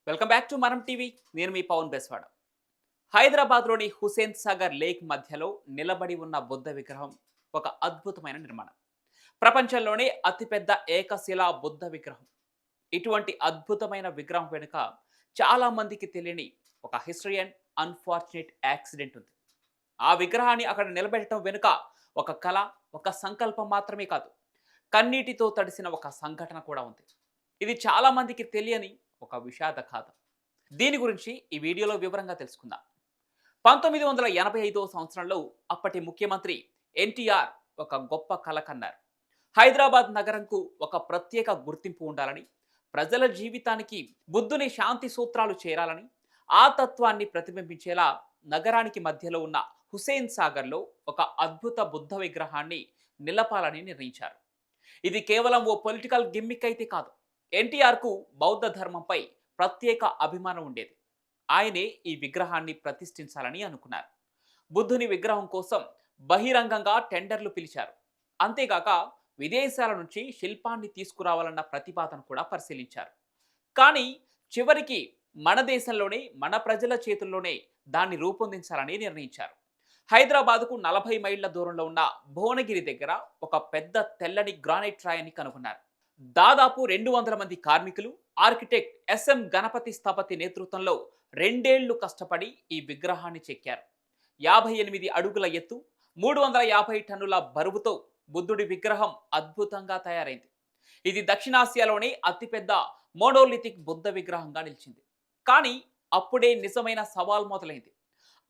Welcome back to మనం TV. నేను మీ పవన్ బెస్వాడ. హైదరాబాద్లోని హుసేన్ సాగర్ లేక్ మధ్యలో నిలబడి ఉన్న బుద్ధ విగ్రహం ఒక అద్భుతమైన నిర్మాణం. ప్రపంచంలోనే అతిపెద్ద ఏకశిలా బుద్ధ విగ్రహం. ఇటువంటి అద్భుతమైన విగ్రహం వెనుక చాలా మందికి తెలియని ఒక హిస్టరీ అండ్ అన్ఫార్చునేట్ యాక్సిడెంట్ ఉంది. ఆ విగ్రహాన్ని అక్కడ నిలబెట్టడం వెనుక ఒక కళ, ఒక సంకల్పం మాత్రమే కాదు, కన్నీటితో తడిసిన ఒక సంఘటన కూడా ఉంది. ఇది చాలా మందికి తెలియని ఒక విషాద గాథ. దీని గురించి ఈ వీడియోలో వివరంగా తెలుసుకుందాం. 1985 సంవత్సరంలో అప్పటి ముఖ్యమంత్రి ఎన్టీఆర్ ఒక గొప్ప కల కన్నారు. హైదరాబాద్ నగరంకు ఒక ప్రత్యేక గుర్తింపు ఉండాలని, ప్రజల జీవితానికి బుద్ధుని శాంతి సూత్రాలు చేరాలని, ఆ తత్వాన్ని ప్రతిబింబించేలా నగరానికి మధ్యలో ఉన్న హుసేన్ సాగర్లో ఒక అద్భుత బుద్ధ విగ్రహాన్ని నిలపాలని నిర్ణయించారు. ఇది కేవలం ఓ పొలిటికల్ గిమ్మిక్ అయితే కాదు. ఎన్టీఆర్కు బౌద్ధ ధర్మంపై ప్రత్యేక అభిమానం ఉండేది. ఆయనే ఈ విగ్రహాన్ని ప్రతిష్ఠించాలని అనుకున్నారు. బుద్ధుని విగ్రహం కోసం బహిరంగంగా టెండర్లు పిలిచారు. అంతేగాక విదేశాల నుంచి శిల్పాన్ని తీసుకురావాలన్న ప్రతిపాదన కూడా పరిశీలించారు. కానీ చివరికి మన దేశంలోనే, మన ప్రజల చేతుల్లోనే దాన్ని రూపొందించాలని నిర్ణయించారు. హైదరాబాద్కు 40 మైళ్ళ దూరంలో ఉన్న భువనగిరి దగ్గర ఒక పెద్ద తెల్లని గ్రానైట్ రాయిని కనుగొన్నారు. దాదాపు 200 మంది కార్మికులు, ఆర్కిటెక్ట్ ఎస్ఎం గణపతి స్థపతి నేతృత్వంలో 2 ఏళ్లు కష్టపడి ఈ విగ్రహాన్ని చెక్కారు. 58 అడుగుల ఎత్తు, 350 టన్నుల బరువుతో బుద్ధుడి విగ్రహం అద్భుతంగా తయారైంది. ఇది దక్షిణాసియాలోనే అతిపెద్ద మోనోలిథిక్ బుద్ధ విగ్రహంగా నిలిచింది. కానీ అప్పుడే నిజమైన సవాల్ మొదలైంది.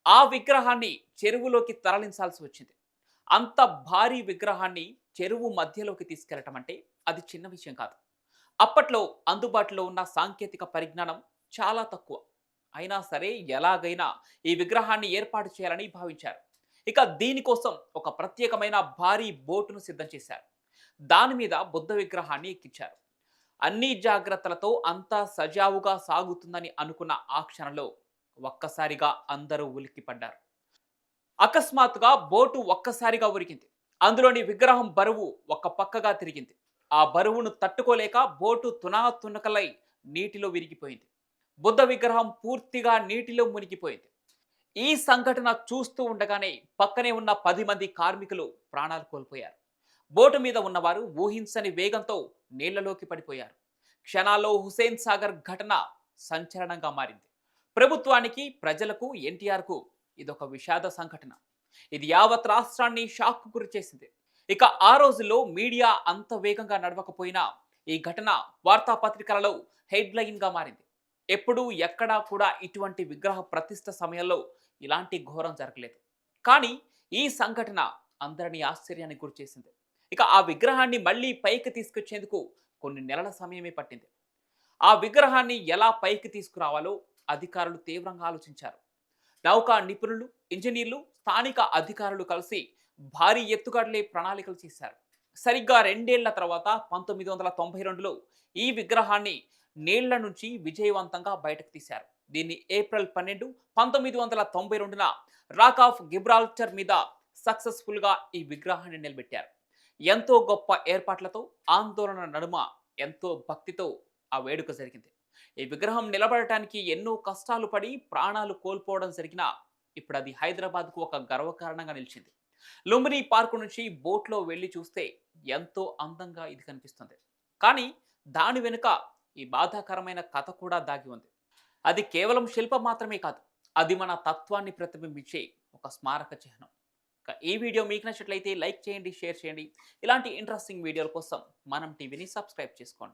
ఆ విగ్రహాన్ని చెరువులోకి తరలించాల్సి వచ్చింది. అంత భారీ విగ్రహాన్ని చెరువు మధ్యలోకి తీసుకెళ్లటం అంటే అది చిన్న విషయం కాదు. అప్పట్లో అందుబాటులో ఉన్న సాంకేతిక పరిజ్ఞానం చాలా తక్కువ. అయినా సరే ఎలాగైనా ఈ విగ్రహాన్ని ఏర్పాటు చేయాలని భావించారు. ఇక దీనికోసం ఒక ప్రత్యేకమైన భారీ బోటును సిద్ధం చేశారు. దాని మీద బుద్ధ విగ్రహాన్ని ఎక్కించారు. అన్ని జాగ్రత్తలతో అంతా సజావుగా సాగుతుందని అనుకున్న ఆ క్షణంలో ఒక్కసారిగా అందరూ ఉలిక్కిపడ్డారు. అకస్మాత్తుగా బోటు ఒక్కసారిగా ఉరికింది. అందులోని విగ్రహం బరువు ఒక పక్కగా తిరిగింది. ఆ బరువును తట్టుకోలేక బోటు తునాతునకలై నీటిలో విరిగిపోయింది. బుద్ధ విగ్రహం పూర్తిగా నీటిలో మునిగిపోయింది. ఈ సంఘటన చూస్తూ ఉండగానే పక్కనే ఉన్న 10 మంది కార్మికులు ప్రాణాలు కోల్పోయారు. బోటు మీద ఉన్నవారు ఊహించని వేగంతో నీళ్లలోకి పడిపోయారు. క్షణాల్లో హుసేన్ సాగర్ ఘటన సంచలనంగా మారింది. ప్రభుత్వానికి, ప్రజలకు, ఎన్టీఆర్కు ఇదొక విషాద సంఘటన. ఇది యావత్ రాష్ట్రాన్ని షాక్కు గురి చేసింది. ఇక ఆ రోజుల్లో మీడియా అంత వేగంగా నడవకపోయినా ఈ ఘటన వార్తాపత్రికలలో హెడ్లైన్గా మారింది. ఎప్పుడూ ఎక్కడా కూడా ఇటువంటి విగ్రహ ప్రతిష్ఠ సమయంలో ఇలాంటి ఘోరం జరగలేదు. కానీ ఈ సంఘటన అందరినీ ఆశ్చర్యానికి గురిచేసింది. ఇక ఆ విగ్రహాన్ని మళ్ళీ పైకి తీసుకొచ్చేందుకు కొన్ని నెలల సమయమే పట్టింది. ఆ విగ్రహాన్ని ఎలా పైకి తీసుకురావాలో అధికారులు తీవ్రంగా ఆలోచించారు. నౌకా నిపుణులు, ఇంజనీర్లు, స్థానిక అధికారులు కలిసి భారీ ఎత్తుగడలే ప్రణాళికలు చేశారు. సరిగ్గా 2 ఏళ్ల తర్వాత 1992లో ఈ విగ్రహాన్ని నీళ్ల నుంచి విజయవంతంగా బయటకు తీశారు. దీన్ని ఏప్రిల్ 12, 1992న రాక్ ఆఫ్ గిబ్రాల్టర్ మీద సక్సెస్ఫుల్గా ఈ విగ్రహాన్ని నిలబెట్టారు. ఎంతో గొప్ప ఏర్పాట్లతో, ఆందోళన నడుమ ఎంతో భక్తితో ఆ వేడుక జరిగింది. ఈ విగ్రహం నిలబడటానికి ఎన్నో కష్టాలు పడి ప్రాణాలు కోల్పోవడం జరిగినా ఇప్పుడు అది హైదరాబాద్కు ఒక గర్వకారణంగా నిలిచింది. లుంబిని పార్కు నుంచి బోట్లో వెళ్ళి చూస్తే ఎంతో అందంగా ఇది కనిపిస్తుంది. కానీ దాని వెనుక ఈ బాధాకరమైన కథ కూడా దాగి ఉంది. అది కేవలం శిల్పం మాత్రమే కాదు, అది మన తత్వాన్ని ప్రతిబింబించే ఒక స్మారక చిహ్నం. ఈ వీడియో మీకు నచ్చినట్లయితే లైక్ చేయండి, షేర్ చేయండి. ఇలాంటి ఇంట్రెస్టింగ్ వీడియోల కోసం మనం టీవీని సబ్స్క్రైబ్ చేసుకోండి.